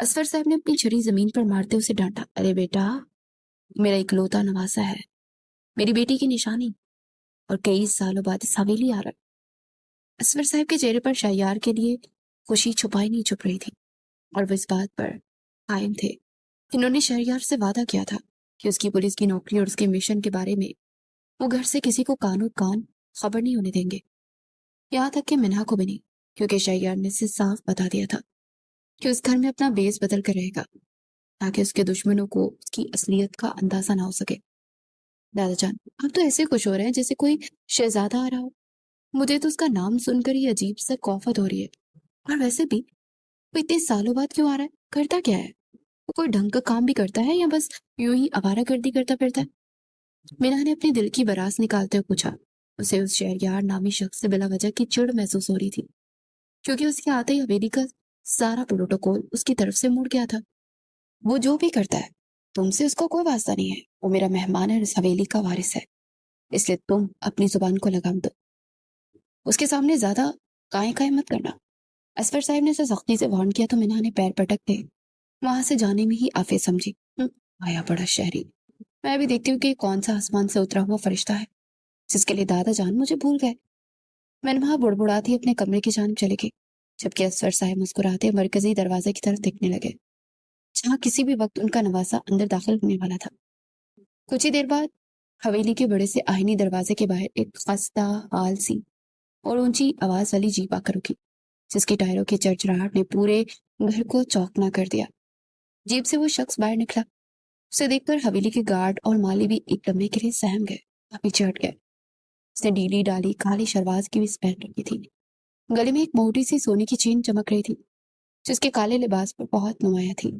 اسفر صاحب نے اپنی چھری زمین پر مارتے اسے ڈانٹا۔ ارے بیٹا، میرا اکلوتا نواسا ہے، میری بیٹی کی نشانی، اور کئی سالوں بعد اس حویلی آ رہا ہے۔ اسفر صاحب کے چہرے پر شہریار کے لیے خوشی چھپائی نہیں چھپ رہی تھی، اور وہ اس بات پر قائم تھے کہ انہوں نے شہریار سے وعدہ کیا تھا کہ اس کی پولیس کی نوکری اور اس کے مشن کے بارے میں وہ گھر سے کسی کو کانوں کان خبر نہیں ہونے دیں گے، یہاں تک کہ منہا کو بھی نہیں، کیونکہ شہریار نے اسے صاف بتا دیا تھا کہ اس گھر میں اپنا بیس بدل کر رہے گا تاکہ اس کے دشمنوں کو اس کی اصلیت کا اندازہ نہ ہو سکے۔ دادا جان، آپ تو ایسے خوش ہو رہے ہیں جیسے کوئی شہزادہ آ رہا ہو، مجھے تو اس کا نام سن کر ہی عجیب سا خوفت ہو رہی ہے۔ اور ویسے بھی وہ اتنے سالوں بعد کیوں آ رہا ہے؟ کرتا کیا ہے؟ وہ کوئی ڈھنگ کا کام بھی کرتا ہے یا بس یوں ہی آوارہ گردی کرتا پھرتا ہے؟ مینا نے اپنی دل کی براس نکالتے ہوئے پوچھا۔ اسے اس شہریار نامی شخص سے بلا وجہ کی چڑ محسوس ہو رہی تھی، کیونکہ اس کے آتے ہی حویلی کا سارا پروٹوکول اس کی طرف سے مڑ گیا تھا۔ وہ جو بھی کرتا ہے، تم سے اس کو کوئی واسطہ نہیں ہے، وہ میرا مہمان ہے اور اس حویلی کا وارث ہے، اس لیے تم اپنی زبان کو لگام دو، اس کے سامنے زیادہ کائیں مت کرنا۔ اسفر صاحب نے اسے سختی سے وارن کیا تو منہا نے پیر پٹکتے وہاں سے جانے میں ہی آفے سمجھی۔ آیا بڑا شہری، میں بھی دیکھتی ہوں کہ کون سا آسمان سے اترا ہوا فرشتہ ہے جس کے لیے دادا جان مجھے بھول گئے۔ میں وہاں بڑبڑاتی اپنے کمرے کی جانب چلے گئی، جبکہ اسفر صاحب مسکراتے مرکزی دروازے کی طرف دیکھنے لگے، جہاں کسی بھی وقت ان کا نواسا اندر داخل ہونے والا تھا۔ کچھ ہی دیر بعد حویلی کے بڑے سے آہنی دروازے کے باہر ایک خستہ حال سی اور اونچی آواز والی جیپ آ کر رکی، جس کے ٹائروں کی چرچراہٹ نے پورے گھر کو چوکنا کر دیا۔ جیپ سے وہ شخص باہر نکلا، اسے دیکھ کر حویلی کے گارڈ اور مالی بھی ایک لمحے کے لیے سہم گئے اور پیچھے ہٹ گئے۔ اس نے ڈیلی ڈالی کالی شلوار کی بھی پہن رکھی تھی، گلے میں ایک موٹی سی سونے کی چین چمک رہی تھی جس کے کالے لباس پر بہت نمایاں تھی۔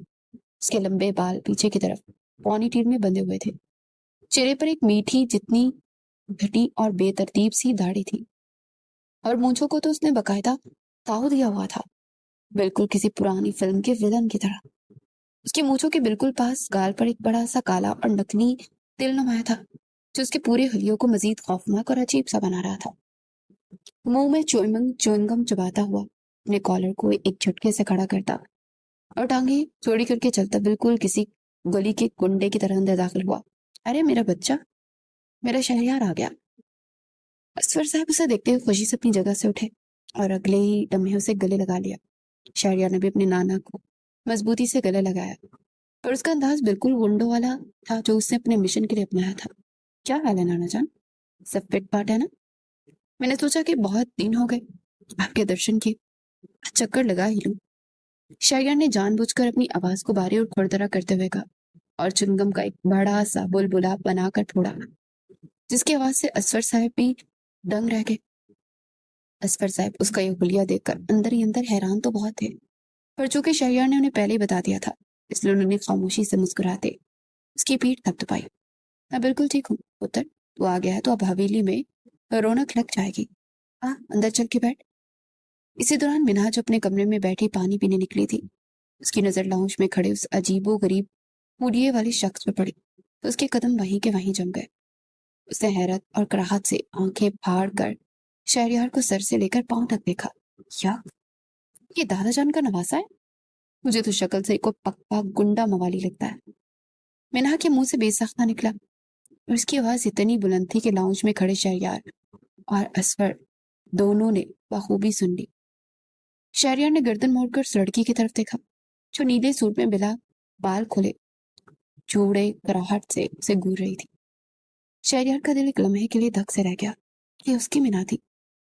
اس کے لمبے بال پیچھے کی طرف پونی ٹیل میں بندھے ہوئے تھے، چہرے پر ایک میٹھی جتنی گھٹی اور بے ترتیب سی داڑھی تھی، اور مونچھوں کو تو اس نے باقاعدہ تاؤ دیا ہوا تھا، بالکل کسی پرانی فلم کے ولن کی طرح۔ اس کی مونچھوں کے بالکل پاس گال پر ایک بڑا سا کالا اور نکنی تل نمایاں تھا جو اس کے پورے حلیوں کو مزید خوفناک اور عجیب سا بنا رہا تھا۔ منہ میں چوئنگم چباتا ہوا اپنے کالر کو ایک جھٹکے سے کھڑا کرتا اور ٹانگیں چوڑی کر کے چلتا بالکل کسی گلی کے گنڈے کی طرح اندر داخل ہوا۔ ارے میرا بچہ، میرا شہریار آ گیا۔ اسفر صاحب اسے دیکھتے ہوئے خوشی سے اپنی جگہ سے اٹھے اور اگلے ہی لمحے اسے گلے لگا لیا۔ شہریار نے بھی اپنے نانا کو مضبوطی سے گلے لگایا اور اس کا انداز بالکل گنڈوں والا تھا جو اس نے اپنے مشن کے لیے اپنایا تھا۔ کیا حال ہے نانا جان؟ سب فٹ پاٹ ہے نا؟ میں نے سوچا کہ بہت دن ہو گئے آپ کے درشن کیے، چکر لگا ہی لوں۔ شہریار نے جان بوجھ کر اپنی آواز کو بھاری اور کھردرا کرتے ہوئے کہا اور چنگم کا ایک بڑا سا بلبلا بنا کر پھوڑا، جس کی آواز سے اسفر صاحب بھی دنگ رہ گئے۔ اسفر صاحب اس کا یہ حلیہ دیکھ کر اندر ہی اندر حیران تو بہت تھے، پر چونکہ شہریار نے انہیں پہلے ہی بتا دیا تھا اس لیے انہوں نے خاموشی سے مسکراتے اس کی پیٹھ تھپتھپائی۔ میں بالکل ٹھیک ہوں پتر، تو آ گیا ہے تو اب حویلی میں رونق لگ جائے گی۔ اندر چل کے بیٹھ۔ اسی دوران منہا جو اپنے کمرے میں بیٹھی پانی پینے نکلی تھی، اس کی نظر لاؤنج میں کھڑے اس عجیب و غریب ہوڈیے والے شخص پہ پڑی تو اس کے قدم وہیں کے وہیں جم گئے۔ اس نے حیرت اور کراہت سے آنکھیں پھاڑ کر شہریار کو سر سے لے کر پاؤں تک دیکھا۔ کیا یہ دادا جان کا نواسا ہے؟ مجھے تو شکل سے کوئی پکا گنڈا موالی لگتا ہے۔ منہا کے منہ سے بے ساختہ نکلا اور اس کی آواز اتنی بلند تھی کہ لاؤنج میں کھڑے شہریار اور اسفر دونوں نے بخوبی سن لی۔ شہریار نے گردن موڑ کر اس لڑکی کی طرف دیکھا جو نیلے سوٹ میں بلا بال کھلے جوڑے کراہٹ سے اسے گور رہی تھی۔ شہریار کا دل ایک لمحے کے لیے دھک سے رہ گیا۔ یہ اس کی منہا تھی،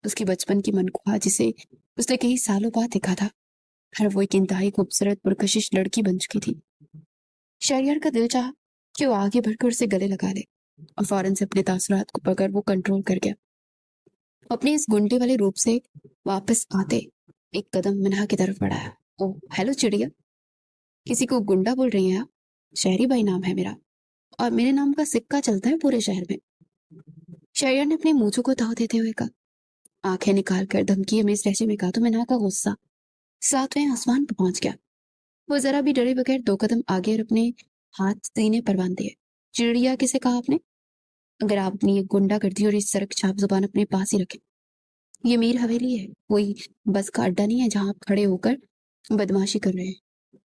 اس کی بچپن کی منقوہ جسے اس نے کئی سالوں بعد دیکھا تھا، ہر وہ ایک انتہائی خوبصورت پرکشش لڑکی بن چکی تھی۔ شہریار کا دل چاہا کہ وہ آگے بڑھ کر اسے گلے لگا لے اور فوراً سے اپنے تاثرات کو پکڑ وہ کنٹرول کر گیا۔ اپنے اس گنڈے والے روپ سے واپس آتے ایک قدم منہا کی طرف بڑھایا۔ او ہیلو چڑیا، کسی کو گنڈا بول رہی ہیں آپ؟ شہری بھائی نام ہے میرا اور میرے نام کا سکہ چلتا ہے پورے شہر میں۔ شہریار نے اپنے مونچھوں کو تاؤ دیتے ہوئے کہا، آنکھیں نکال کر دھمکی ہمیں اس لہجے میں کہا تو منہا کا غصہ ساتویں آسمان پر پہنچ گیا۔ وہ ذرا بھی ڈرے بغیر 2 قدم آگے اور اپنے ہاتھ سینے پر باندھ دیے۔ چڑیا کسے کہا آپ نے؟ اگر آپ اپنی یہ گنڈا گردی اور اس سرک چھاپ زبان اپنے پاس ہی رکھیں۔ یہ میر حویلی ہے، کوئی بس کا اڈا نہیں ہے جہاں آپ کھڑے ہو کر بدماشی کر رہے ہیں۔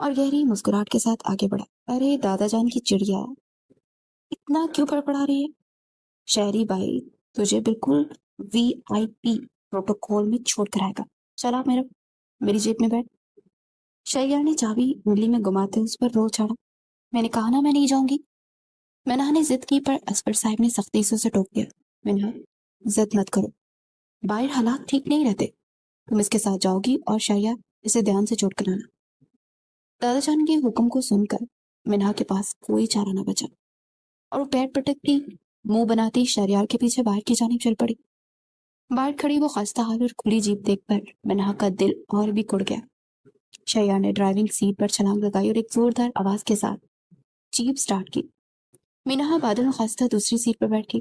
اور گہری مسکراہٹ کے ساتھ آگے بڑھا۔ ارے دادا جان کی چڑیا، اتنا کیوں پڑپڑا رہی ہے؟ شہری بھائی تجھے بالکل وی آئی پی پروٹوکول میں چھوڑ کر آئے گا۔ چلا میری جیب میں بیٹھ۔ شہریار نے چابی انگلی میں گھماتے اس پر رو چڑھا۔ میں نے کہا نا میں نہیں جاؤں گی۔ منہا نے ضد کی پر اسپر صاحب نے سختی سے اسے ٹوک دیا۔ منہا ضد مت کرو، باہر حالات ٹھیک نہیں رہتے، تم اس کے ساتھ جاؤ گی اور شہریار اسے دھیان سے چوٹ کرانا۔ دادا جان کے حکم کو سن کر منہا کے پاس کوئی چارہ نہ بچا اور وہ پیر پٹکتی منہ بناتی شہریار کے پیچھے باہر کی جانب چل پڑی۔ باہر کھڑی وہ خستہ حال اور کھلی جیپ دیکھ کر منہا کا دل اور بھی کڑ گیا۔ شہریار نے ڈرائیونگ سیٹ پر چھلانگ لگائی اور ایک زوردار آواز کے ساتھ جیپ سٹارٹ کی۔ منہا بادل و خستہ دوسری سیٹ پر بیٹھی۔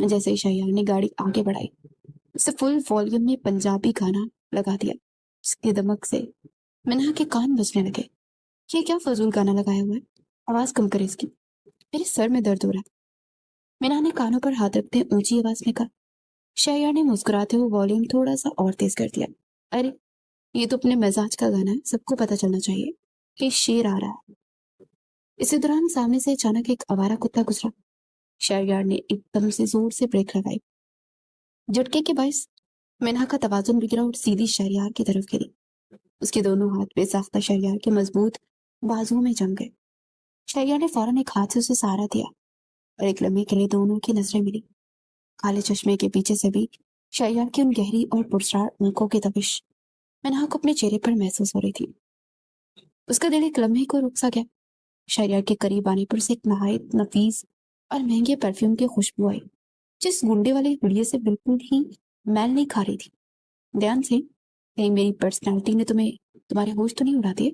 جیسے ہی شہریار نے گاڑی آگے بڑھائی، اسے فل والیوم میں پنجابی گانا لگا دیا، جس کی دمک سے منہا کے کان بجنے لگے۔ یہ کیا فضول گانا لگایا ہوا ہے؟ آواز کم کرے اس کی، میرے سر میں درد ہو رہا ہے۔ منہا نے کانوں پر ہاتھ رکھتے اونچی آواز میں کہا۔ شہریار نے مسکراتے ہوئے والیوم تھوڑا سا اور تیز کر دیا۔ ارے یہ تو اپنے مزاج کا گانا ہے، سب کو پتہ چلنا چاہیے کہ شیر آ رہا ہے۔ اسی دوران سامنے سے اچانک ایک آوارہ کتا گزرا۔ شہریار نے ایک دم سے زور سے بریک لگائی۔ جھٹکے کے باعث منہا کا توازن بگڑا اور سیدھی شہریار کی طرف گری۔ اس کے دونوں ہاتھ بے ساختہ شہریار کے مضبوط بازوؤں میں جم گئے۔ شہریار نے فوراً ایک ہاتھ سے اسے سہارا دیا اور ایک لمحے کے لیے دونوں کی نظریں ملی۔ کالے چشمے کے پیچھے سے بھی شہریار کی ان گہری اور پرسرار آنکھوں کی تپش منہا کو اپنے چہرے پر محسوس ہو رہی تھی۔ اس کا دل ایک لمحے کو رک سا گیا۔ شہریار کے قریب آنے پر سے ایک نہایت نفیس اور مہنگے پرفیوم کی خوشبو آئی، جس گنڈے والے گڑیے سے بالکل ہی میل نہیں کھا رہی تھی۔ دھیان سے، کہیں میری پرسنالٹی نے تمہارے ہوش تو نہیں اڑا دیے؟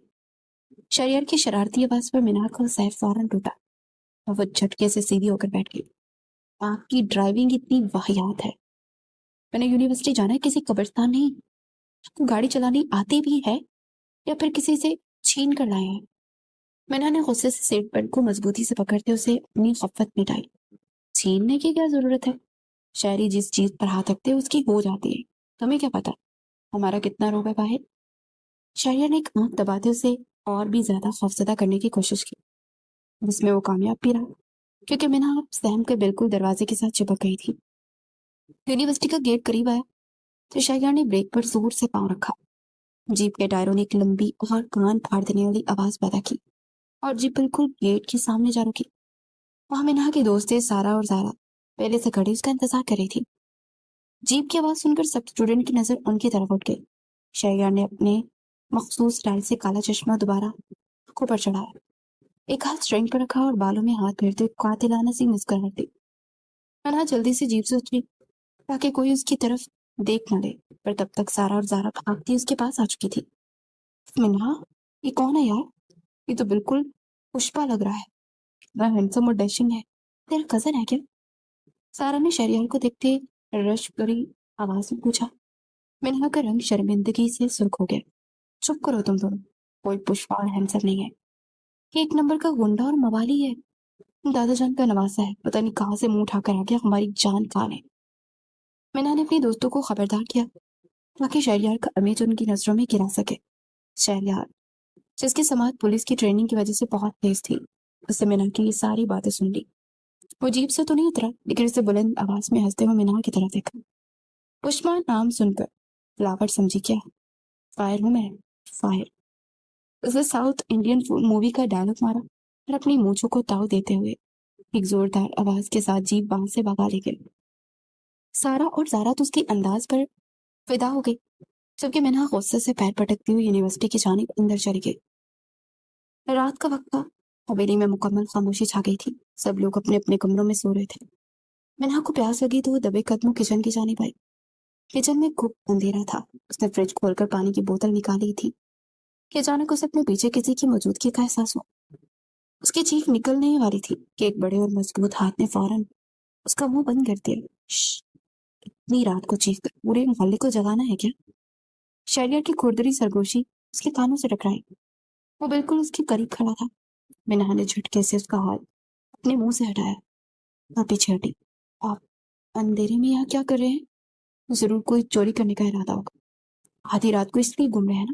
شہریار کی شرارتی آواز پر منہا کا سر فوراً ٹوٹا اور وہ جھٹکے سے سیدھی ہو کر بیٹھ گئی۔ آپ کی ڈرائیونگ اتنی واہیات ہے۔ میں نے یونیورسٹی جانا ہے، کسی قبرستان نہیں۔ آپ کو گاڑی چلانی آتی بھی ہے یا پھر کسی سے چھین کر لائے ہیں؟ منہا نے غصے سے سیٹ بیلٹ کو مضبوطی سے پکڑتے اسے اپنی خفت مٹائی۔ چھیننے کی کیا ضرورت ہے؟ شہری جس چیز پر ہاتھ رکھتے اس کی ہو جاتی ہے، تمہیں کیا پتا ہمارا کتنا روب ہے باہر؟ شہریار نے ایک آنکھ دباتے اسے اور بھی زیادہ خوفزدہ کرنے کی کوشش کی، جس میں وہ کامیاب بھی رہا، کیونکہ منہا اب سہم کے بالکل دروازے کے ساتھ چپک گئی تھی۔ یونیورسٹی کا گیٹ قریب آیا تو شہریار نے بریک پر زور سے پاؤں رکھا۔ جیپ کے ٹائروں نے ایک لمبی اور کان پھاڑ دینے والی آواز پیدا کی اور جیپ بالکل گیٹ کے سامنے جا رکی۔ وہاں منہا کے دوستیں سارا اور زارا پہلے سے کھڑی اس کا انتظار کر رہی تھی۔ جیپ کی آواز سن کر سب اسٹوڈنٹ کی نظر ان کی طرف اٹھ گئی۔ شہریار نے اپنے مخصوص اسٹائل سے کالا چشمہ دوبارہ آنکھوں پر چڑھایا، ایک ہاتھ اسٹرنگ پر رکھا اور بالوں میں ہاتھ پھیرتے ہوئے قاتلانہ سی مسکراہٹ دی۔ منہا جلدی سے جیپ سے اتری تاکہ کوئی اس کی طرف دیکھ نہ لے، پر تب تک سارا اور زارا بھاگتی اس کے پاس آ چکی تھی۔ منہا، یہ کون ہے یار؟ یہ تو بالکل پشپا لگ رہا ہے، اتنا ہینڈسم اور ڈیشنگ ہے، تیرا کزن ہے کیا؟ سارا نے شہریار کو دیکھتے رش بھری آواز میں پوچھا۔ منہا کا رنگ شرمندگی سے سرخ ہو گیا۔ چپ کرو تم دونوں، کوئی پشپا اور ہینڈسم نہیں ہے، یہ ایک نمبر کا گنڈا اور موالی ہے، دادا جان کا نواسا ہے، پتہ نہیں کہاں سے منہ اٹھا کر آ گیا، ہماری جان کھا لے۔ منہا نے اپنے دوستوں کو خبردار کیا تاکہ شہریار کا امیج ان کی نظروں میں گرا سکے۔ شہریار، جس کی سماعت پولیس کی ٹریننگ کی وجہ سے بہت تیز تھی، اس سے منہا کی یہ ساری باتیں سن لی۔ وہ جیپ سے تو نہیں اترا، لیکن اسے بلند آواز میں ہنستے ہوئے منہا کی طرف دیکھا۔ پشپا نام سن کر فلاور سمجھی کیا؟ فائر ہوں میں، فائر۔ اس نے ساؤتھ انڈین مووی کا ڈائلاگ مارا اور اپنی مونچھوں کو تاؤ دیتے ہوئے ایک زوردار آواز کے ساتھ جیپ بانگ سے بھگا لے گئے۔ سارا اور زارا تو اس کے انداز پر فدا ہو گئی، جبکہ منہا غصے سے پیر پٹکتی ہوئی یونیورسٹی کی جانب اندر چلی گئی۔ رات کا وقت تھا، حویلی میں مکمل خاموشی چھا گئی تھی، سب لوگ اپنے اپنے کمروں میں سو رہے تھے۔ منہا کو پیاس لگی تو وہ دبے قدموں کچن کی جانب آئی۔ کچن میں خوب اندھیرا تھا۔ اس نے فریج کھول کر پانی کی بوتل نکالی تھی کہ اچانک اسے اپنے پیچھے کسی کی موجودگی کا احساس ہوا۔ اس کی چیخ نکلنے والی تھی کہ ایک بڑے اور مضبوط ہاتھ نے فوراً اس کا منہ بند کر دیا۔ اتنی رات کو چیخ کر پورے محلے کو جگانا ہے کیا؟ شہریار کی کھردری سرگوشی اس کے کانوں سے ٹکرائی۔ وہ بالکل اس کے قریب کھڑا تھا۔ منہا نے جھٹکے سے اس کا ہاتھ اپنے منہ سے ہٹایا اور پیچھے ہٹی۔ آپ اندھیرے میں یہاں کیا کر رہے ہیں؟ ضرور کوئی چوری کرنے کا ارادہ ہوگا، آدھی رات کو اس لیے گھوم رہے ہیں نا؟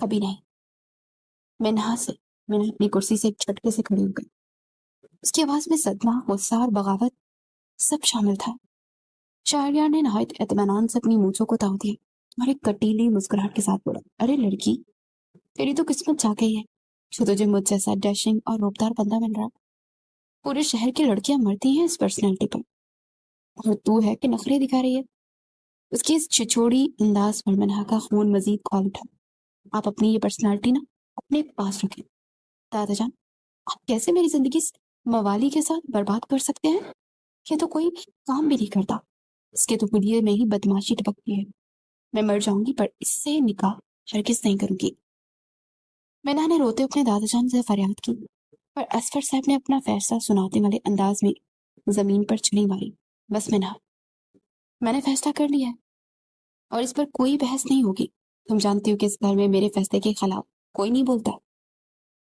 کبھی نہیں۔ میں نے اپنی کرسی سے ایک جھٹکے سے کھڑی ہو گئی۔ اس کی آواز میں صدمہ، غصہ اور بغاوت سب شامل تھا۔ شہریار نے نہایت اطمینان سے اپنی مونچھوں کو تاؤ دیا اور ایک کٹیلی مسکراہٹ کے ساتھ بولا، ارے لڑکی، تیری تو قسمت جا گئی ہے جو تجھے مجھ جیسا ڈیشنگ اور روبدار بندہ مل رہا۔ پورے شہر کی لڑکیاں مرتی ہیں اس پرسنالٹی پر، اور تو ہے کہ نخرے دکھا رہی ہے۔ اس کی اس چھچوڑی انداز پر منہا کا خون مزید کھول اٹھا۔ آپ اپنی یہ پرسنالٹی نا اپنے پاس رکھیں دادا جان۔ آپ کیسے میری زندگی موالی کے ساتھ برباد کر سکتے ہیں؟ یہ تو کوئی کام بھی نہیں کرتا، اس کے تو گلیے میں ہی بدماشی ٹپکتی ہے۔ میں مر جاؤں گی پر اس سے نکاح ہرگز نہیں کروں گی۔ منہا نے روتے اپنے دادا جان سے فریاد کی، پر اسفر صاحب نے اپنا فیصلہ سناتے والے انداز میں زمین پر چڑی ماری۔ بس منہا، میں نے فیصلہ کر لیا ہے اور اس پر کوئی بحث نہیں ہوگی۔ تم جانتی ہو کہ اس گھر میں میرے فیصلے کے خلاف کوئی نہیں بولتا۔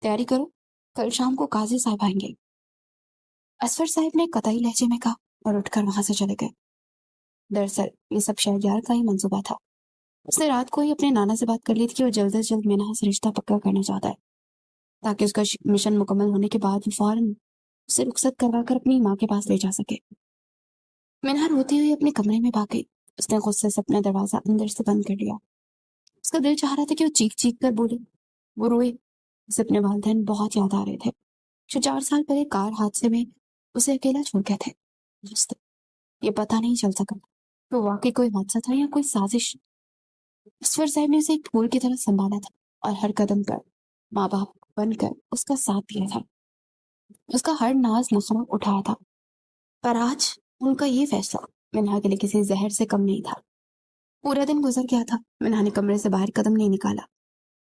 تیاری کرو، کل شام کو قاضی صاحب آئیں گے۔ اسفر صاحب نے قطعی لہجے میں کہا اور اٹھ کر وہاں سے چلے گئے۔ دراصل یہ سب شہریار کا ہی منصوبہ تھا۔ اس نے رات کو ہی اپنے نانا سے بات کر لی تھی کہ وہ جلد از جلد منہا سے رشتہ پکا کرنا چاہتا ہے تاکہ اس کا مشن مکمل ہونے کے بعد وہ فوراً اسے رخصت کروا کر اپنی ماں کے پاس لے جا سکے۔ منہا روتی ہوئی اپنے کمرے میں بھاگ گئی۔ اس نے غصے سے اپنا دروازہ اندر سے بند کر لیا۔ اس کا دل چاہ رہا تھا کہ وہ چیخ چیخ کر بولے، وہ روئے۔ اسے اپنے والدین بہت یاد آ رہے تھے جو 4 سال پہلے کار حادثے میں اسے اکیلا چھوڑ گئے تھے۔ یہ پتہ نہیں چل سکا کہ وہ واقعی کوئی حادثہ تھا یا کوئی سازش۔ اسفر صاحب نے اسے ایک پھول کی طرح سنبھالا تھا اور ہر قدم پر ماں باپ بن کر اس کا ساتھ دیا تھا، اس کا ہر ناز نخرہ اٹھایا تھا۔ پر آج ان کا یہ فیصلہ منہا کے لیے کسی زہر سے کم نہیں تھا۔ پورا دن گزر گیا تھا، منہا نے کمرے سے باہر قدم نہیں نکالا۔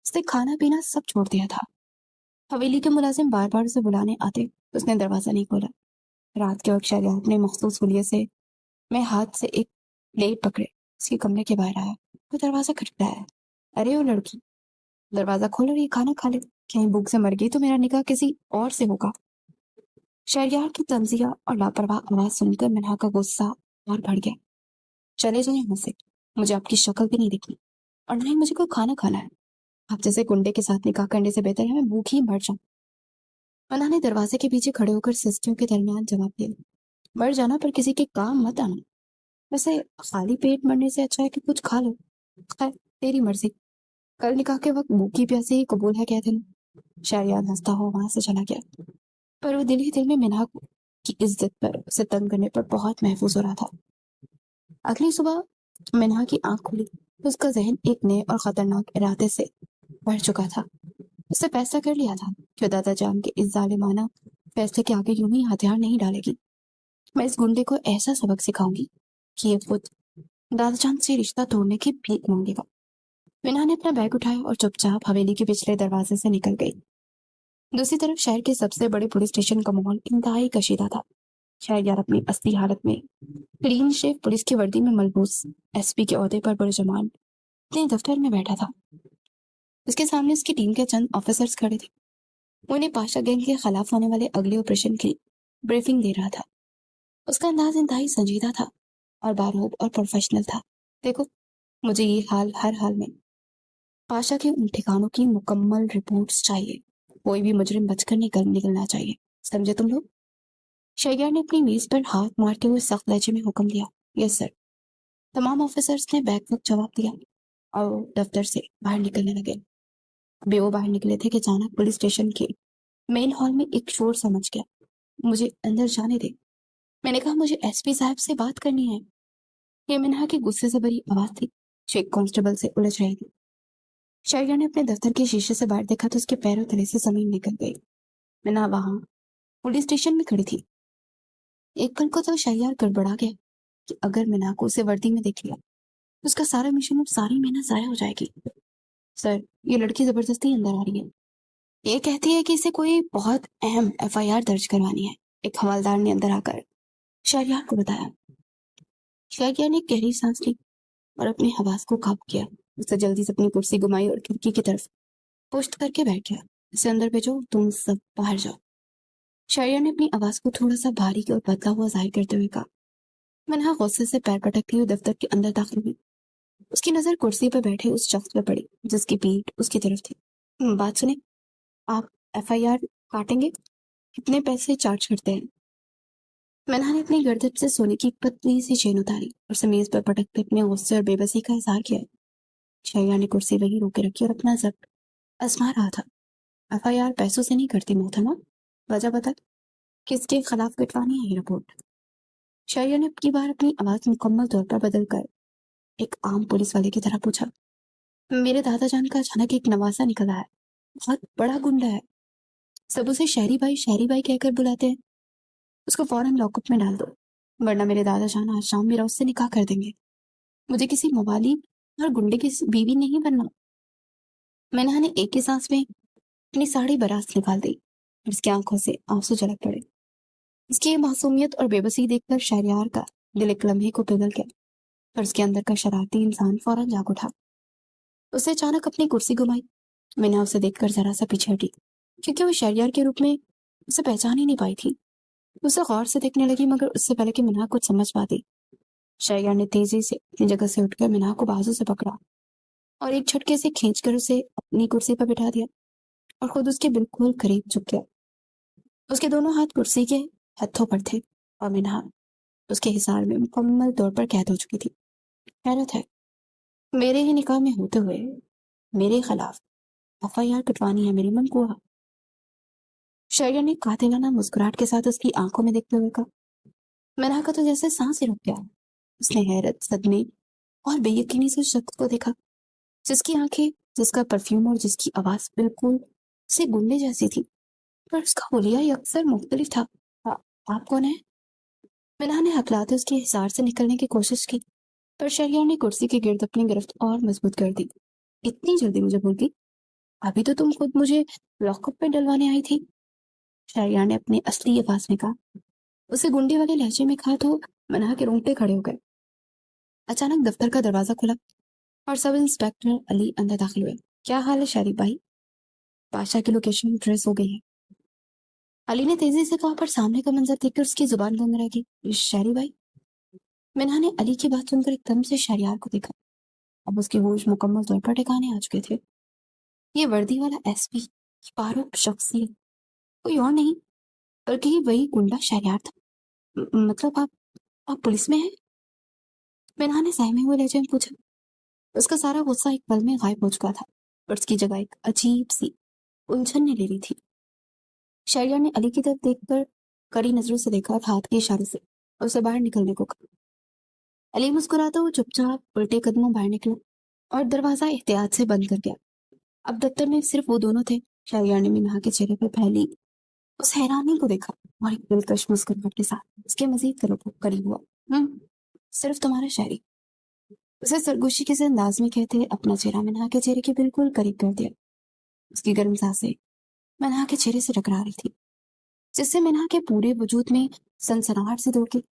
اس نے کھانا پینا سب چھوڑ دیا تھا۔ حویلی کے ملازم بار بار اسے بلانے آتے، اس نے دروازہ نہیں کھولا۔ رات کے وقت شہریار اپنے مخصوص خلیے سے میں ہاتھ سے ایک پلیٹ پکڑے اس کے کمرے کے باہر آیا۔ وہ دروازہ کھٹکھٹایا۔ ارے وہ لڑکی، دروازہ کھول اور یہ کھانا کھا لے، کہیں بھوک سے مر گئی تو میرا نکاح کسی اور سے ہوگا۔ شہریار کی طنزیہ اور لاپرواہ آواز سن کر منہا کا غصہ اور بڑھ گیا۔ چلے جائیں یہاں سے، مجھے آپ کی شکل بھی نہیں دکھی اور نہ ہی مجھے کوئی کھانا کھانا ہے۔ آپ جیسے گنڈے کے ساتھ نکاح کرنے سے بہتر ہے میں بھوک ہی مر جاؤں۔ منہا نے دروازے کے پیچھے کھڑے ہو کر سستیوں کے درمیان جواب دیا، مر جانا پر کسی کے کام مت آنا۔ ویسے خالی پیٹ مرنے سے اچھا ہے کہ کچھ کھا لو۔ خیر تیری مرضی، کل نکاح کے وقت بھوکی پیاسے ہی قبول ہے کہہ دینا۔ شہریار ہنستا ہوا وہاں سے چلا گیا، پر وہ دل ہی دل میں منہا کی عزت پر اسے تنگ کرنے پر بہت محفوظ ہو رہا تھا۔ اگلی صبح منہا کی آنکھ کھلی تو اس کا ذہن ایک نئے اور خطرناک ارادے سے بھر چکا تھا۔ اس نے فیصلہ کر لیا تھا کہ دادا جان کے اس ظالمانہ فیصلے کے آگے یوں ہی ہتھیار نہیں ڈالے گی۔ میں اس گنڈے کو ایسا سبق سکھاؤں گی کہ یہ خود دادا جان سے رشتہ توڑنے کی بھیک مانگے گا۔ منہا نے اپنا بیگ اٹھایا اور چپ چاپ حویلی کے پچھلے دروازے سے نکل گئی۔ دوسری طرف شہر کے سب سے بڑے پولیس اسٹیشن کا ماحول انتہائی کشیدہ تھا۔ شہریار اپنی اصلی حالت میں کلین شیو پولیس کی وردی میں ملبوس ایس پی کے عہدے پر برجمان اپنے دفتر میں بیٹھا تھا۔ اس کے سامنے اس کی ٹیم کے چند آفیسرز کھڑے تھے۔ وہ انہیں پاشا گینگ کے خلاف ہونے والے اگلے آپریشن کی بریفنگ دے رہا تھا۔ اس کا انداز انتہائی سنجیدہ تھا اور باروب اور پروفیشنل تھا۔ دیکھو، مجھے یہ ہر حال میں پاشا کے ان ٹھکانوں کی مکمل رپورٹس چاہیے۔ کوئی بھی مجرم بچ کر نکلنا چاہیے، سمجھے تم لوگ؟ شہریار نے اپنی میز پر ہاتھ مارتے ہوئے سخت لہجے میں حکم دیا۔ یس سر۔ تمام آفیسرز نے بیک وقت جواب دیا اور وہ دفتر سے باہر نکلنے لگے۔ ابھی وہ باہر نکلے تھے کہ اچانک پولیس اسٹیشن کے مین ہال میں ایک شور سمجھ گیا۔ مجھے اندر جانے دے، میں نے کہا، مجھے ایس پی صاحب سے بات کرنی ہے۔ یہ منہا کی غصے سے بھری آواز تھی جو ایک کانسٹیبل سے الجھ رہی تھی۔ شہریار نے اپنے دفتر کے شیشے سے باہر دیکھا تو اس کے پیروں تلے سے زمین نکل گئی۔ منہا وہاں پولیس اسٹیشن میں کھڑی تھی۔ ایک پل کو تو شہریار گڑبڑا گیا کہ اگر منہا کو اسے وردی میں دیکھ لیا تو اس کا سارا مشن اب ساری محنت ضائع ہو جائے گی۔ سر، یہ لڑکی زبردستی اندر آ رہی ہے۔ یہ کہتی ہے کہ اسے کوئی بہت اہم ایف آئی آر درج کروانی ہے، ایک حوالدار نے اندر آ کر شہریار کو بتایا۔ شہریار نے گہری سانس لی اور اپنے حواس کو قابو کیا۔ اس نے جلدی سے اپنی کرسی گھمائی اور کھڑکی کی طرف پشت کر کے بیٹھ گیا۔ اسے اندر بھیجو، تم سب باہر جاؤ۔ شہریار نے اپنی آواز کو تھوڑا سا بھاری اور بدلا ہوا ظاہر کرتے ہوئے کہا۔ منہا غصے سے پیر پٹکتی ہوئی دفتر کے اندر داخل ہوئی۔ اس کی نظر کرسی پر بیٹھے اس شخص پہ پڑی جس کی پیٹھ اس کی طرف تھی۔ بات سنیں، آپ FIR کاٹیں گے؟ کتنے پیسے چارج کرتے ہیں؟ منہا نے اپنی گردن سے سونے کی پتلی سی چین اتاری اور اسے میز پر پٹکتے اپنے غصے اور بے بسی کا اظہار کیا۔ شہریار نے کرسی وہیں روکے رکھی اور اپنا ضبط آزما رہا تھا۔ FIR پیسوں سے نہیں کرتی محترمہ، وجہ بتا، کس کے خلاف کٹوانی ہے یہ رپورٹ؟ شہریار نے اپنی بار اپنی آواز مکمل طور پر بدل کر ایک عام پولیس والے کی طرح پوچھا۔ میرے دادا جان کا اچانک ایک نواسا نکلا ہے، بہت بڑا گنڈا ہے، سب اسے شہری بھائی کہہ کر بلاتے ہیں۔ اس کو فوراً لاک اپ میں ڈال دو، ورنہ میرے دادا جان آج شام میرا اس سے نکاح کر دیں گے۔ مجھے کسی موالی اور گنڈے کی بیوی نہیں بننا۔ منہا نے ایک ہی سانس میں اپنی ساڑی براست نکال دی اور اس کی آنکھوں سے آنسو جھلک پڑے۔ اس کی یہ معصومیت اور بے بسی دیکھ کر شہریار کا دل ایک لمحے کو پگھل گیا اور اس کے اندر کا شرارتی انسان فوراً جاگ اٹھا۔ اسے اچانک اپنی کرسی گھمائی۔ منہا اسے دیکھ کر ذرا سا پیچھے ہٹی کیونکہ وہ شہریار کے روپ میں اسے پہچان ہی نہیں پائی تھی۔ اسے غور سے دیکھنے لگی مگر اس سے پہلے کہ منہا کچھ سمجھ پاتی، شہریار نے تیزی سے اپنی جگہ سے اٹھ کر منہا کو بازو سے پکڑا اور ایک جھٹکے سے کھینچ کر اسے اپنی کرسی پر بٹھا دیا اور خود اس کے بالکل قریب جھک گیا۔ اس کے دونوں ہاتھ کرسی کے ہتھوں پر تھے اور منہا اس کے حصار میں مکمل طور پر قید ہو چکی تھی۔ حیرت ہے، میرے ہی نکاح میں ہوتے ہوئے میرے خلاف FIR کٹوانی ہے میری منقوہ۔ شہریار نے قاتلانہ مسکراہٹ کے ساتھ اس کی آنکھوں میں دیکھتے ہوئے کہا۔ منہا کا تو جیسے سانس ہی رک گیا۔ اس نے حیرت، صدمے اور بے یقینی سے اس شخص کو دیکھا جس کی آنکھیں، جس کا پرفیوم اور جس کی آواز بالکل سے گنڈے جیسی تھی، پر اس کا حلیہ یکسر مختلف تھا۔ آپ کون ہیں؟ منہا نے ہکلاتے اس کے حصار سے نکلنے کی کوشش کی، پر شہریار نے کرسی کے گرد اپنی گرفت اور مضبوط کر دی۔ اتنی جلدی مجھے بھول گئی؟ ابھی تو تم خود مجھے لاک اپ میں ڈلوانے آئی تھی، شہریار نے اپنی اصلی آواز میں کہا۔ اسے گنڈے والے لہجے میں کہا تو منہا کے رونگٹے کھڑے ہو گئے۔ اچانک دفتر کا دروازہ کھلا اور سب انسپیکٹر علی اندر داخل ہوئے۔ کیا حال ہے شریف بھائی؟ بادشاہ کی لوکیشن ٹریس ہو گئی ہے، علی نے تیزی سے کہا، پر سامنے کا منظر دیکھ کر اس کی زبان بند رہ گئی۔ شہری بھائی؟ منہا نے علی کی بات سن کر ایک دم سے شہریار کو دیکھا۔ اب اس کے ہوش مکمل طور پر ٹھکانے آ چکے تھے۔ یہ وردی والا SP کی فاروق شخصیت کوئی اور نہیں بلکہ یہ وہی گنڈا شہریار تھا۔ مطلب آپ پولیس میں ہیں؟ منہا نے سہمے ہوئے لہجے میں پوچھا۔ اس کا سارا غصہ ایک پل میں غائب ہو چکا تھا اور اس کی جگہ ایک عجیب سی الجھن نے لے لی تھی۔ شہریار نے علی کی طرف دیکھ کر کڑی نظروں سے دیکھا اور ہاتھ کے اشارے سے اسے باہر نکلنے کو کہا۔ علی مسکراتا وہ چپ چاپ الٹے قدموں باہر نکلا اور دروازہ احتیاط سے بند کر گیا۔ اب دفتر میں صرف وہ دونوں تھے۔ شہریار نے منہا کے چہرے پر پھیلی اس حیرانی کو دیکھا اور ایک دلکش مسکراہٹ کے ساتھ اس کے مزید قریب ہوا۔ صرف تمہارا شہری، اسے سرگوشی کے سے انداز میں کہتے اپنا چہرہ منہا کے چہرے کے بالکل قریب کر دیا۔ اس کی گرم سانسیں منہا کے چہرے سے ٹکرا رہی تھی جس سے منہا کے پورے وجود میں سنسناہٹ سی دوڑ گئی۔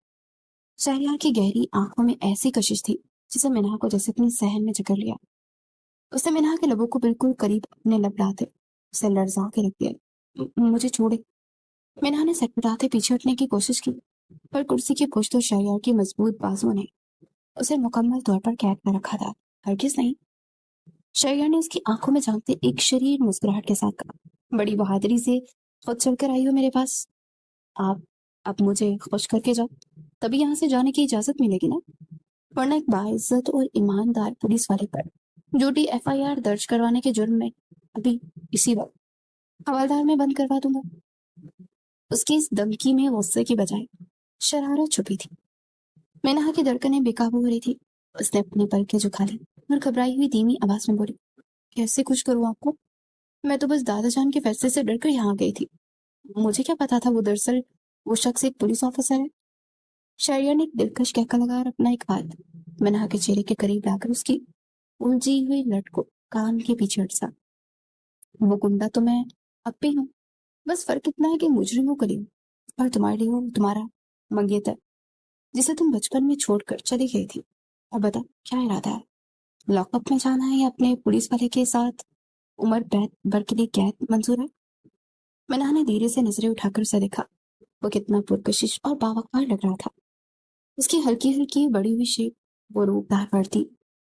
شہریار کی گہری آنکھوں میں ایسی کشش تھی جسے منہا کو جیسے اپنی صحن میں جکڑ لیا۔ اس نے منہا کے لبوں کو بالکل قریب اپنے لب لاتے اسے لرزا کے رکھ دیا۔ مجھے چھوڑے۔ منہا نے سٹپٹاتے پیچھے ہٹنے کی کوشش کی، پر کرسی کی پشت اور شہریار کی مضبوط بازو نے اسے مکمل طور پر قید کر رکھا تھا۔ ہرگز نہیں۔ شہریار نے اس کی آنکھوں میں جھانکتے ایک شریر مسکراہٹ کے ساتھ کہا، بڑی بہادری سے خود چل کر آئی ہو میرے پاس۔ آپ اب مجھے خوش کر کے جاؤ، تبھی یہاں سے جانے کی اجازت ملے گی نا، ورنہ ایک باعزت اور ایماندار پولیس والے پر جھوٹی FIR درج کروانے کے جرم میں ابھی اسی وقت حوالدار میں بند کروا دوں گا۔ اس کی اس دھمکی میں غصے کی بجائے شرارت چھپی تھی۔ منہا کی دھڑکنیں بے قابو ہو رہی تھی۔ اس نے اپنی پلکیں جھکا لی اور گھبرائی ہوئی دھیمی آواز میں بولی، کیسے خوش کروں آپ کو؟ میں تو بس دادا جان کے فیصلے سے ڈر کر یہاں گئی تھی، مجھے کیا پتا تھا وہ دراصل وہ شخص ایک پولیس آفیسر ہے۔ شہریار نے ایک دلکش کہکا لگا اور اپنا ایک ہاتھ منہا کے چہرے کے قریب لا کر اس کی الجھی ہوئی لٹ کو کان کے پیچھے اٹسا۔ وہ گنڈا تو میں اب بھی ہوں، بس فرق اتنا ہے کہ مجرموں کے لیے اور تمہارے لیے وہ تمہارا منگیتر جسے تم بچپن میں چھوڑ کر چلی گئی تھی۔ اب بتا کیا ارادہ ہے؟ لاک اپ میں جانا ہے یا اپنے پولیس والے کے ساتھ عمر بھر کے لیے قید منظور ہے؟ منہا نے دھیرے سے نظریں اٹھا کر اسے دیکھا۔ وہ کتنا پرکشش اور باوقار لگ رہا تھا۔ اس کی ہلکی ہلکی بڑی ہوئی شیپ، وہ روپ دار وردی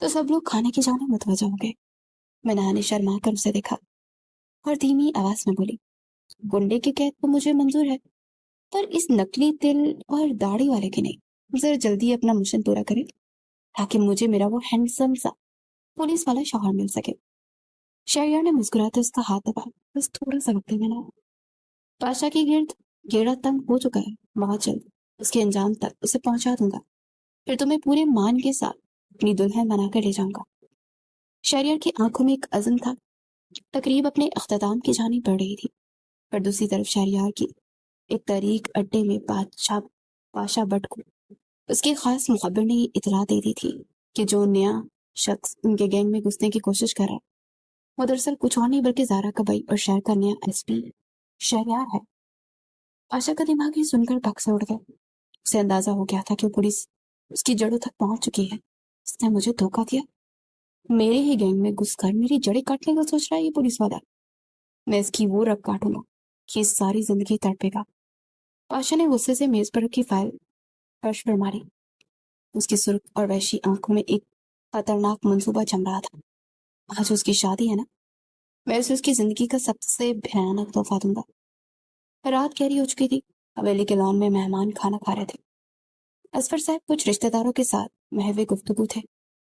تو سب لوگ کھانے کی جانب متوجہ ہو گئے۔ منہا نے شرما کر اسے دیکھا اور دھیمی آواز میں بولی، گنڈے کی قید تو مجھے منظور ہے، پر اس نکلی تل اور داڑھی والے کی نہیں۔ ذرا جلدی اپنا مشن پورا کرے تاکہ مجھے میرا وہ ہینڈسم سا پولیس والا شوہر مل سکے۔ شہریار نے مسکراتے اس کا ہاتھ دبا، بس تھوڑا سا وقت میں نہ۔ پاشا کی گرد گیڑا تنگ ہو چکا ہے، بہت جلد اس کے انجام تک اسے پہنچا دوں گا، پھر تمہیں پورے مان کے ساتھ اپنی دلہن بنا کر لے جاؤں گا۔ شہریار کی آنکھوں میں ایک عزم تھا، تقریب اپنے اختتام کی جانب بڑھ رہی تھی، پر دوسری طرف شہریار کی ایک تاریخ اڈے میں پاشا بٹ کو اس کے خاص مخبر نے یہ اطلاع دے دی تھی کہ جو نیا شخص ان کے گینگ میں گھسنے کی کوشش کر رہا ہے وہ دراصل کچھ اور نہیں بلکہ زارا کا بھائی اور شہر کا نیا ایس پی شہریار ہے۔ پاشا کا دماغ ہی سن کر بھگ سے اڑ گیا۔ اسے اندازہ ہو گیا تھا کہ پولیس اس کی جڑوں تک پہنچ چکی ہے۔ اس نے مجھے دھوکہ دیا، میرے ہی گینگ میں گھس کر میری جڑیں کاٹنے کا سوچ رہا ہے یہ پولیس والا۔ میں اس کی وہ رگ کاٹوں گا کہ اس ساری زندگی تڑپے گا۔ پاشا نے غصے سے میز پر رکھی فائل فرش پر ماری۔ اس کی سرخ اور وحشی آنکھوں میں ایک خطرناک منصوبہ جم رہا تھا۔ آج اس کی شادی ہے نا، میں اسے اس کی زندگی کا سب سے بھیانک تحفہ دوں گا۔ رات گہری ہو چکی تھی، حویلی کے لان میں مہمان کھانا کھا رہے تھے۔ اصفر صاحب کچھ رشتہ داروں کے ساتھ محو گفتگو تھے۔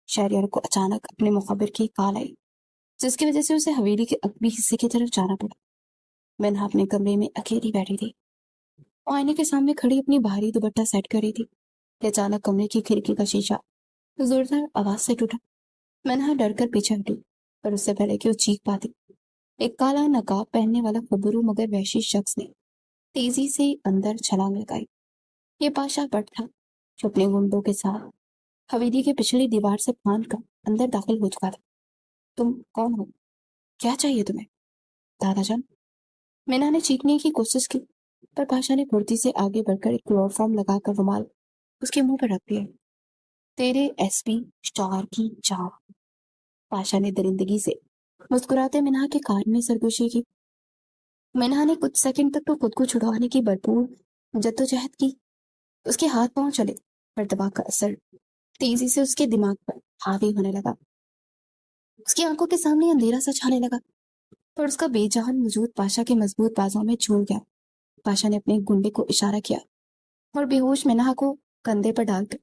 شہریار کو اچانک اپنے مخبر کی کال آئی، جس کی وجہ سے اسے حویلی کے عقبی حصے کی طرف جانا پڑا۔ منہا اپنے کمرے میں اکیلی بیٹھی تھی، آئینے کے سامنے کھڑی اپنی بھاری دوپٹہ سیٹ کر رہی تھی کہ اچانک کمرے کی کھڑکی کا شیشہ زوردار آواز سے ٹوٹا۔ منہا ڈر کر پیچھے ہٹی، پر اس سے پہلے کہ وہ چیخ پاتی، ایک کالا نقاب پہننے والا خبرو مگر وحشی شخص نے تیزی سے اندر چھلانگ لگائی۔ یہ پاشا بٹ تھا جو اپنے گنڈوں کے ساتھ حویلی کے پچھلی دیوار سے پھاند کر اندر داخل ہو چکا تھا۔ تم کون ہو؟ کیا چاہیے تمہیں؟ دادا جان، منہا نے چیخنے کی کوشش کی، پر پاشا نے پھرتی سے آگے بڑھ کر ایک کلور فارم لگا کر رومال اس کے منہ پر رکھ دیا۔ تیرے ایس پی شوہر کی جان۔ پاشا نے درندگی سے مسکراتے منہا کے کان میں سرگوشی کی۔ منہا نے کچھ سیکنڈ تک تو خود کو چھڑوانے کی بھرپور جدوجہد کی۔ اس کے ہاتھ پاؤں چلے، پر دبا کا اثر تیزی سے اس کے دماغ پر حاوی ہونے لگا۔ اس کی آنکھوں کے سامنے اندھیرا سا چھانے لگا، پر اس کا بے جان وجود پاشا کے مضبوط بازوں میں جھول گیا۔ پاشا نے اپنے گنڈے کو اشارہ کیا اور بے ہوش منہا کو کندھے پر ڈال کر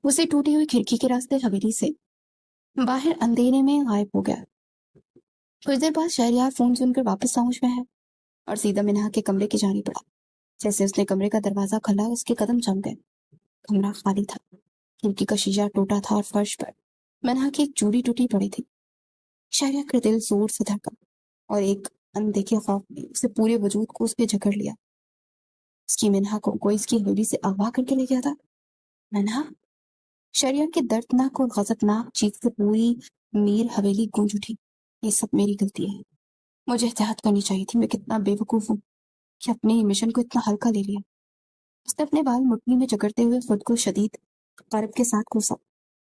اسے ٹوٹی ہوئی کھڑکی کے راستے حویلی سے باہر اندھیرے میں غائب ہو گیا۔ کچھ دیر بعد شہریار فون سن کر واپس ہوش میں ہے اور سیدھا منہا کے کمرے کی جانب پڑا۔ جیسے اس نے کمرے کا دروازہ کھلا، اس کے قدم جم گئے۔ کمرہ خالی تھا، کھڑکی کا شیشہ ٹوٹا تھا اور فرش پر منہا کی ایک چوڑی ٹوٹی پڑی تھی۔ شہریار کا دل زور سے دھڑکا اور ایک اندیکھے خوف نے اسے پورے وجود کو اس پہ جکڑ لیا۔ اس کی منہا کو کوئی اس کی حویلی سے اغوا کر کے لے گیا تھا۔ منہا! شہریار کے دردناک اور غضبناک چیخ سے پوری میر حویلی گونج اٹھی۔ یہ سب میری غلطی ہے، مجھے احتیاط کرنی چاہیے تھی۔ میں کتنا بے وقوف ہوں کہ اپنے مشن کو اتنا ہلکا لے لیا۔ اس نے اپنے بال مٹھی میں جکڑتے ہوئے خود کو شدید قرب کے ساتھ کوسا۔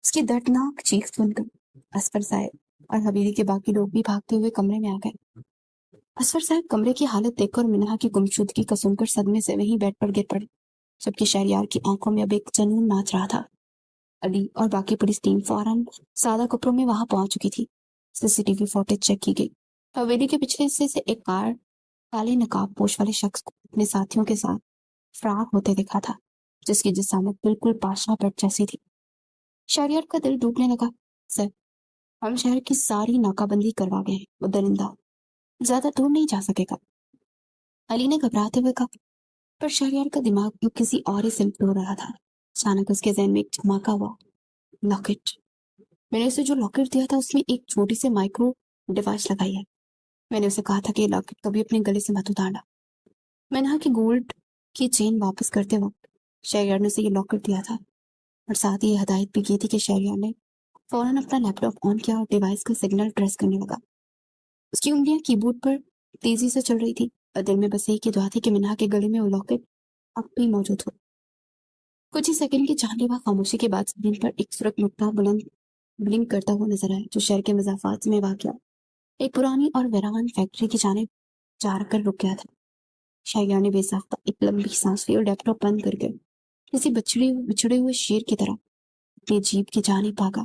اس کی دردناک چیخ سن کر اصفر صاحب اور حویلی کے باقی لوگ بھی بھاگتے ہوئے کمرے میں آ گئے۔ اصفر صاحب کمرے کی حالت دیکھ کر منہا کی گمشدگی کا سن کر صدمے سے وہیں بیڈ پر گر پڑے، جبکہ شہریار کی آنکھوں میں اب ایک جنون ناچ رہا تھا۔ علی اور باقی پولیس ٹیم فوراً سادہ کپڑوں میں وہاں پہنچ چکی تھی۔ C C T V footage check کی گئی۔ حویلی کے پچھلے حصے سے ایک کار کالے نقاب پوش والے شخص کو اپنے ساتھیوں کے ساتھ فرار ہوتے دیکھا تھا، جس کی جسامت بالکل پاشا بٹ جیسی تھی۔ شہریار کا دل ڈوبنے لگا۔ سر، ہم شہر کی ساری ناکہ بندی کروا گئے ہیں، وہ درندہ زیادہ دور نہیں جا سکے گا، علی نے گھبراتے ہوئے کہا۔ پر شہریار کا دماغ کسی اور ہی سمت ہو رہا تھا۔ اچانک اس کے ذہن میں ایک دھماکہ ہوا۔ لاکٹ! میں نے اسے جو لاکٹ دیا تھا اس میں ایک چھوٹی سے مائکرو ڈیوائس لگائی ہے۔ میں نے اسے کہا تھا کہ یہ لاکٹ کبھی اپنے گلے سے مت اتارنا۔ منہا کی گولڈ کی چین واپس کرتے وقت شہریار نے اسے یہ لاکٹ دیا تھا، اور ساتھ ہی یہ ہدایت بھی کی تھی کہ شہریار نے فوراً اپنا لیپ ٹاپ آن کیا اور ڈیوائس کا سگنل ٹریس کرنے لگا۔ اس کی انگلیاں کی بورڈ پر تیزی سے چل رہی تھی اور دل میں بس ایک ہی دعا تھی کہ منہا کے گلے میں وہ لاکٹ اب بھی موجود ہو۔ کچھ ہی سیکنڈ کی جان لیوا خاموشی کے بعد اسکرین پر ایک سرخ نقطہ بلند بلنک کرتا ہوا نظر آیا، جو شہر کے مضافات میں واقع ایک پرانی اور ویران فیکٹری کی جانب جا کر رک گیا تھا۔ شہریار نے بے ساختہ ایک لمبی سانس لی اور لیپ ٹاپ بند کر کے کسی بچھڑے ہوئے شیر کی طرح اپنی جیپ کی جانب بھاگا۔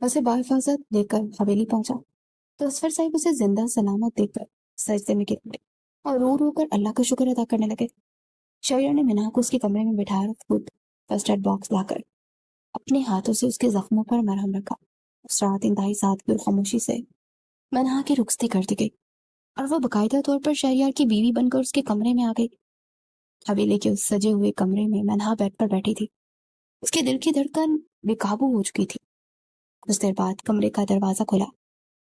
اسے بحفاظت لے کر حویلی پہنچا تو اسفر صاحب اسے زندہ سلامت دیکھ کر سجدے میں گر پڑے اور رو رو کر اللہ کا شکر ادا کرنے لگے۔ شہریار نے منہا کو اس کے کمرے میں بٹھایا اور خود فرسٹ ایڈ باکس لا کر اپنے ہاتھوں سے اس کے زخموں پر مرہم رکھا۔ اس رات انتہائی سادگی اور خاموشی سے منہا کی رخصتی کر دی گئی اور وہ باقاعدہ طور پر شہریار کی بیوی بن کر اس کے کمرے میں آ گئی۔ حویلی کے اس سجے ہوئے کمرے میں منہا بیڈ پر بیٹھی تھی۔ اس کے دل کی دھڑکن بے قابو ہو چکی تھی۔ کچھ دیر بعد کمرے کا دروازہ کھلا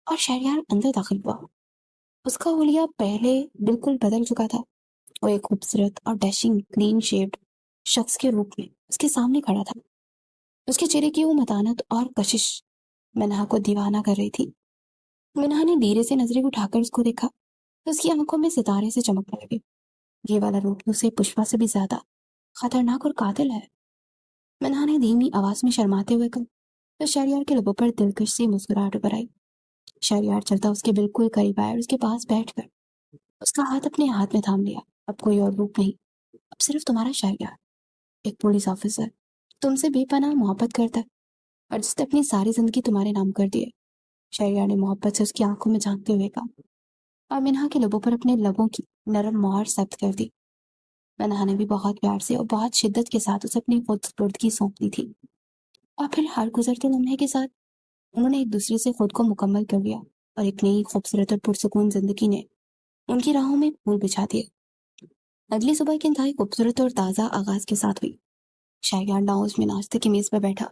اور شہریار اندر داخل ہوا۔ اس کا حلیہ پہلے بالکل بدل چکا تھا۔ وہ ایک خوبصورت اور ڈیشنگ کلین شیپڈ شخص کے روپ میں اس کے سامنے کھڑا تھا۔ اس کے چہرے کی وہ متانت اور کشش منہا کو دیوانہ کر رہی تھی۔ منہا نے دھیرے سے نظریں اٹھا کر اس کو دیکھا تو اس کی آنکھوں میں ستارے سے چمکنے لگے۔ یہ والا روپ اسے پشپا سے بھی زیادہ خطرناک اور قاتل ہے، منہا نے دھیمی آواز میں شرماتے ہوئے کہا۔ تو شہریار کے لبوں پر دلکش سی مسکراہٹ ابھر آئی۔ شہریار چلتا اس کے بالکل قریب آیا اور اس کے پاس بیٹھ کر اس کا ہاتھ اپنے ہاتھ میں تھام لیا۔ اب کوئی اور روپ نہیں، اب صرف تمہارا شہریار، ایک پولیس آفیسر، تم سے بے پناہ محبت کرتا ہے اور جس نے اپنی ساری زندگی تمہارے نام کر دی ہے۔ شہریار نے محبت سے اس کی آنکھوں میں جھانکتے ہوئے کہا اور منہا کے لبوں پر اپنے لبوں کی نرم مہر ثبت کر دی۔ منہا نے بھی بہت پیار سے اور بہت شدت کے ساتھ اسے اپنی خود سپردگی سونپ دی تھی، اور پھر ہر گزرتے لمحے کے ساتھ انہوں نے ایک دوسرے سے خود کو مکمل کر لیا اور ایک نئی خوبصورت اور پرسکون زندگی نے ان کی راہوں میں پھول بچھا دیے۔ اگلی صبح کی انتہائی خوبصورت اور تازہ آغاز کے ساتھ ہوئی۔ شہریار لاؤنج میں ناشتے کی میز پر بیٹھا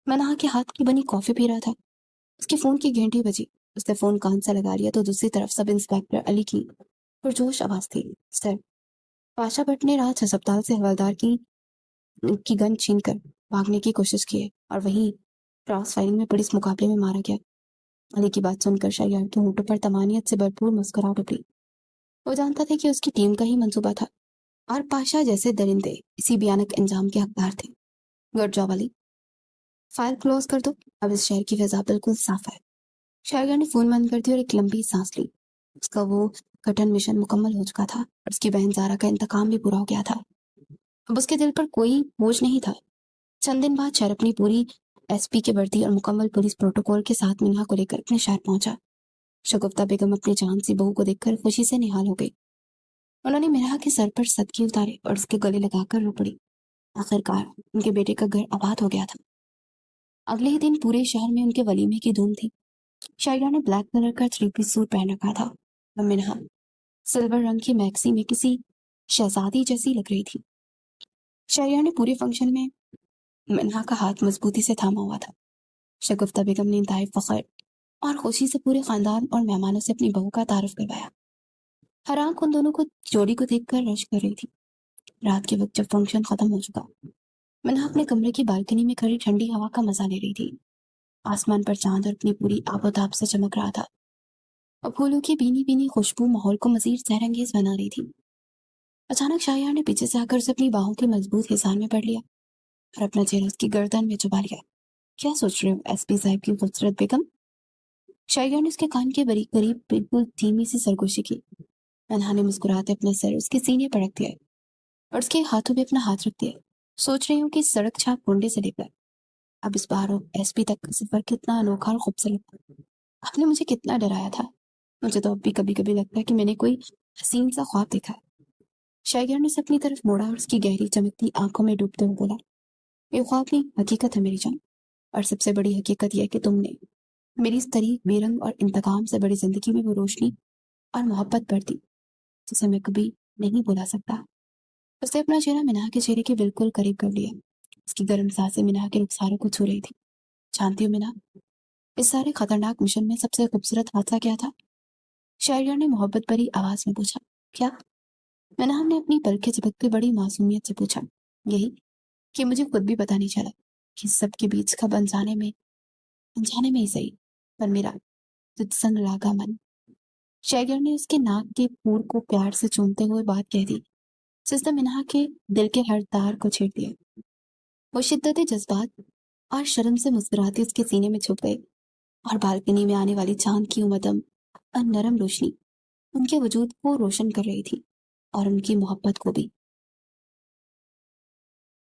منہا کے ہاتھ کی بنی کافی پی رہا تھا۔ اس کے فون کی گھنٹی بجی۔ اس نے فون کان سے لگا لیا تو دوسری طرف سب انسپیکٹر علی کی پرجوش آواز تھی۔ سر، پاشا بٹ نے رات ہسپتال سے حوالدار کی گن چھین کر بھاگنے کی کوشش کی ہے اور وہی کراس فائرنگ میں پولیس مقابلے میں مارا گیا۔ علی کی بات سن کر شہریار کے ہونٹوں پر طمانیت سے بھرپور مسکراہٹ ابھری۔ وہ جانتا تھا کہ اس کی ٹیم کا ہی منصوبہ تھا اور پاشا جیسے درندے اسی بھیانک انجام کے حقدار تھے۔ گڈ جاب علی، فائل کلوز کر دو، اب اس شہر کی فضا بالکل صاف ہے۔ شہریار نے فون بند کر دیا اور ایک لمبی سانس لی۔ اس کا وہ کٹن مشن مکمل ہو چکا تھا اور اس کی بہن زارا کا انتقام بھی پورا ہو گیا تھا۔ اب اس کے دل پر کوئی بوجھ نہیں تھا۔ چند دن بعد شہر اپنی پوری ایس پی کے وردی اور مکمل پولیس پروٹوکول کے ساتھ منہا کو لے کر اپنے شہر پہنچا۔ شگفتہ بیگم اپنی جان سی بہو کو دیکھ کر خوشی سے نہال ہو گئی۔ انہوں نے منہا کے سر پر صدقے اتارے اور اس کے گلے لگا کر رو پڑی۔ آخرکار ان کے بیٹے کا گھر آباد ہو گیا تھا۔ اگلے ہی دن پورے شہر میں ان کے ولیمے کی دھوم تھی۔ شہریار نے بلیک کلر کا 3 پیس سوٹ پہن رکھا تھا اور منہا سلور رنگ کی میکسی میں کسی شہزادی جیسی لگ رہی تھی۔ شہریار نے پورے فنکشن میں منہا کا ہاتھ مضبوطی سے تھاما ہوا تھا۔ شگفتہ بیگم نے انتہائی فخر اور خوشی سے پورے خاندان اور مہمانوں سے اپنی بہو کا تعارف کروایا۔ ہر آنکھ ان دونوں کو جوڑی کو دیکھ کر رشک کر رہی تھی۔ رات کے وقت جب فنکشن ختم ہو چکا، منہا اپنے کمرے کی بالکنی میں کھڑی ٹھنڈی ہوا کا مزہ لے رہی تھی۔ آسمان پر چاند اور اپنی پوری آب و تاب سے چمک رہا تھا اور پھولوں کی بینی بینی خوشبو ماحول کو مزید سحر انگیز بنا رہی تھی۔ اچانک شہریار نے پیچھے سے آ کر اسے اپنی باہوں کے مضبوط حصان میں پڑھ لیا اور اپنا چہرہ اس کی گردن میں چبا لیا۔ کیا سوچ رہے ہو ایس پی صاحب کی خوبصورت بیگم؟ شہریار نے اس کے کان کے قریب بالکل دھیمی سی سرگوشی کی۔ منہا نے مسکراتے اپنا سر اس کے سینے پر رکھ دیا اور اس کے ہاتھوں پہ اپنا ہاتھ رکھ دیا۔ سوچ رہی ہوں کہ سڑک چھاپ کنڈے سے لے کر اب اس بار ایس پی تک کا سفر کتنا انوکھا اور خوبصورت تھا۔ آپ نے مجھے کتنا ڈرایا تھا۔ مجھے تو اب بھی کبھی کبھی لگتا ہے کہ میں نے کوئی حسین سا خواب دیکھا ہے۔ شہریار نے اسے اپنی طرف موڑا اور اس کی گہری چمکتی آنکھوں میں ڈوبتے ہوئے بولا، یہ خواب نہیں، حقیقت ہے میری جان، اور سب سے بڑی حقیقت یہ ہے کہ تم نے میری اس طریق بے رنگ اور انتقام سے بڑی زندگی میں وہ روشنی اور محبت بھر دی جسے میں کبھی نہیں بھلا سکتا۔ اس نے اپنا چہرہ منہا کے چہرے کے بالکل قریب کر لیا۔ اس کی گرم سانسیں منہا کے رخساروں کو چھو رہی تھی۔ جانتی ہو منہا، اس سارے خطرناک مشن میں سب سے خوبصورت حادثہ کیا تھا؟ شہریار نے محبت بھری آواز میں پوچھا۔ کیا؟ منہا نے اپنی پلکیں جھپکتے بڑی معصومیت سے پوچھا۔ یہی کہ مجھے خود بھی پتا نہیں چلا کہ سب کے بیچ کب انجانے میں ہی صحیح، پر میرا تجھ سنگ لاگا من۔ شہریار نے اس کے ناک کے پھول کو پیار سے چومتے ہوئے بات کہہ دی جس نے منہا کے دل کے ہر تار کو چھیڑ دیا۔ وہ شدت جذبات اور شرم سے مسکراتے اس کے سینے میں چھپ گئے اور بالکنی میں آنے والی چاند کی مدم اور نرم روشنی ان کے وجود کو روشن کر رہی تھی اور ان کی محبت کو بھی۔